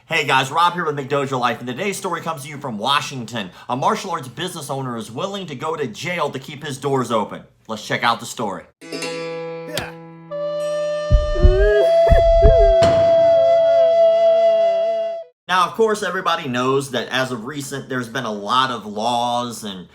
Hey guys, Rob here with McDojoLife, and today's story comes to you from Washington. A martial arts business owner is willing to go to jail to keep his doors open. Let's check out the story. Now, of course, everybody knows that as of recent, there's been a lot of laws and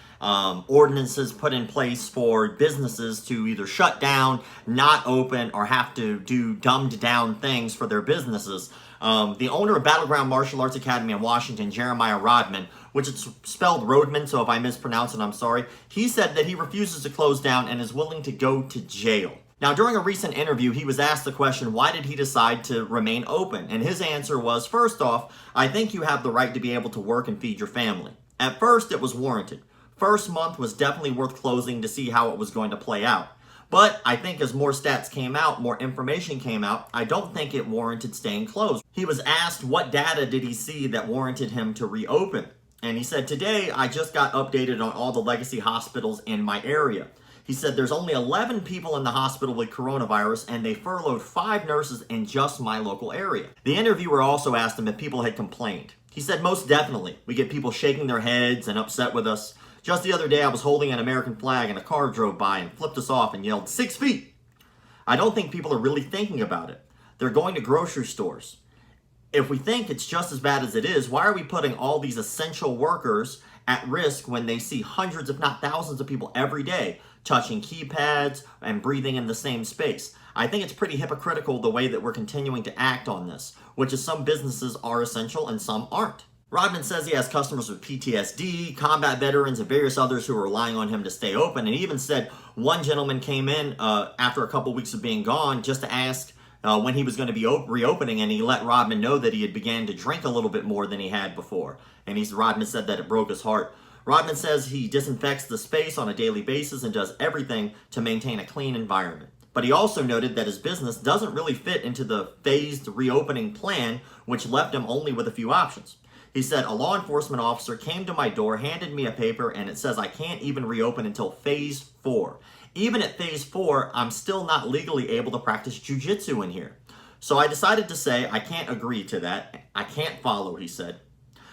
ordinances put in place for businesses to either shut down, not open, or have to do dumbed down things for their businesses. The owner of Battleground Martial Arts Academy in Washington, Jeremiah Rodman, which is spelled Rodman, so if I mispronounce it, I'm sorry, he said that he refuses to close down and is willing to go to jail. Now, during a recent interview, he was asked the question, why did he decide to remain open? And his answer was, first off, I think you have the right to be able to work and feed your family. At first, it was warranted. First month was definitely worth closing to see how it was going to play out. But I think as more stats came out, more information came out, I don't think it warranted staying closed. He was asked what data did he see that warranted him to reopen. And he said, today I just got updated on all the legacy hospitals in my area. He said there's only 11 people in the hospital with coronavirus, and they furloughed 5 nurses in just my local area. The interviewer also asked him if people had complained. He said, most definitely. We get people shaking their heads and upset with us. Just the other day, I was holding an American flag and a car drove by and flipped us off and yelled, 6 feet. I don't think people are really thinking about it. They're going to grocery stores. If we think it's just as bad as it is, why are we putting all these essential workers at risk when they see hundreds, if not thousands of people every day touching keypads and breathing in the same space? I think it's pretty hypocritical the way that we're continuing to act on this, which is some businesses are essential and some aren't. Rodman says he has customers with PTSD, combat veterans, and various others who are relying on him to stay open. And he even said one gentleman came in after a couple weeks of being gone just to ask when he was going to be reopening, and he let Rodman know that he had began to drink a little bit more than he had before. And Rodman said that it broke his heart. Rodman says he disinfects the space on a daily basis and does everything to maintain a clean environment. But he also noted that his business doesn't really fit into the phased reopening plan, which left him only with a few options. He said, a law enforcement officer came to my door, handed me a paper, and it says I can't even reopen until phase 4. Even at phase 4, I'm still not legally able to practice jiu-jitsu in here. So I decided to say I can't agree to that. I can't follow, he said.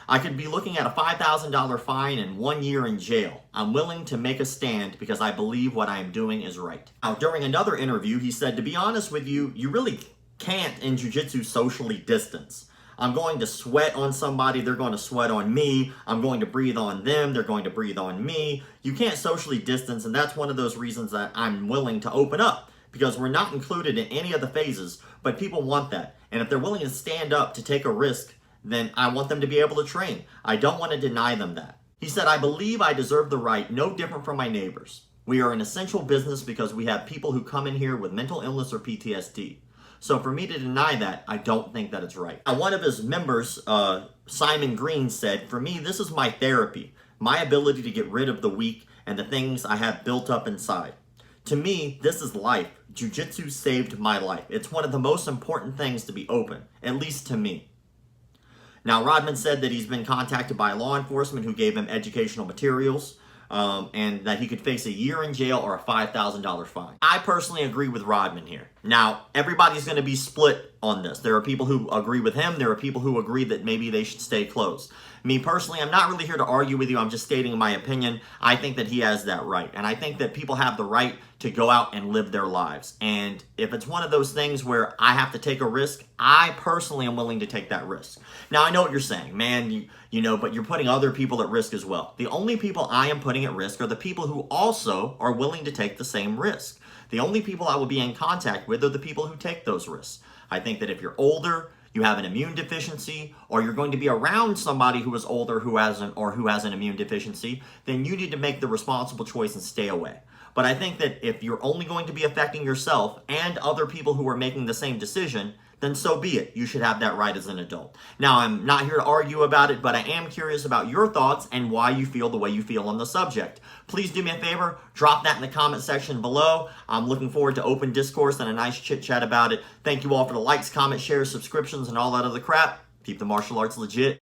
I could be looking at a $5,000 fine and 1 year in jail. I'm willing to make a stand because I believe what I am doing is right. Now, during another interview, he said, to be honest with you, you really can't in jiu-jitsu socially distance. I'm going to sweat on somebody, they're going to sweat on me. I'm going to breathe on them, they're going to breathe on me. You can't socially distance, and that's one of those reasons that I'm willing to open up, because we're not included in any of the phases, but people want that. And if they're willing to stand up to take a risk, then I want them to be able to train. I don't want to deny them that. He said, I believe I deserve the right, no different from my neighbors. We are an essential business because we have people who come in here with mental illness or PTSD. So for me to deny that, I don't think that it's right. Now, one of his members, Simon Green, said, for me, this is my therapy, my ability to get rid of the weak and the things I have built up inside. To me, this is life. Jiu-jitsu saved my life. It's one of the most important things to be open, at least to me. Now, Rodman said that he's been contacted by law enforcement who gave him educational materials, and that he could face a year in jail or a $5,000 fine. I personally agree with Rodman here. Now, everybody's going to be split on this. There are people who agree with him. There are people who agree that maybe they should stay closed. Me personally, I'm not really here to argue with you. I'm just stating my opinion. I think that he has that right. And I think that people have the right to go out and live their lives. And if it's one of those things where I have to take a risk, I personally am willing to take that risk. Now, I know what you're saying, man, you know, but you're putting other people at risk as well. The only people I am putting at risk are the people who also are willing to take the same risk. The only people I will be in contact with are the people who take those risks. I think that if you're older, you have an immune deficiency, or you're going to be around somebody who is older who has an immune deficiency, then you need to make the responsible choice and stay away. But I think that if you're only going to be affecting yourself and other people who are making the same decision, then so be it. You should have that right as an adult. Now, I'm not here to argue about it, but I am curious about your thoughts and why you feel the way you feel on the subject. Please do me a favor, drop that in the comment section below. I'm looking forward to open discourse and a nice chit chat about it. Thank you all for the likes, comments, shares, subscriptions, and all that other crap. Keep the martial arts legit.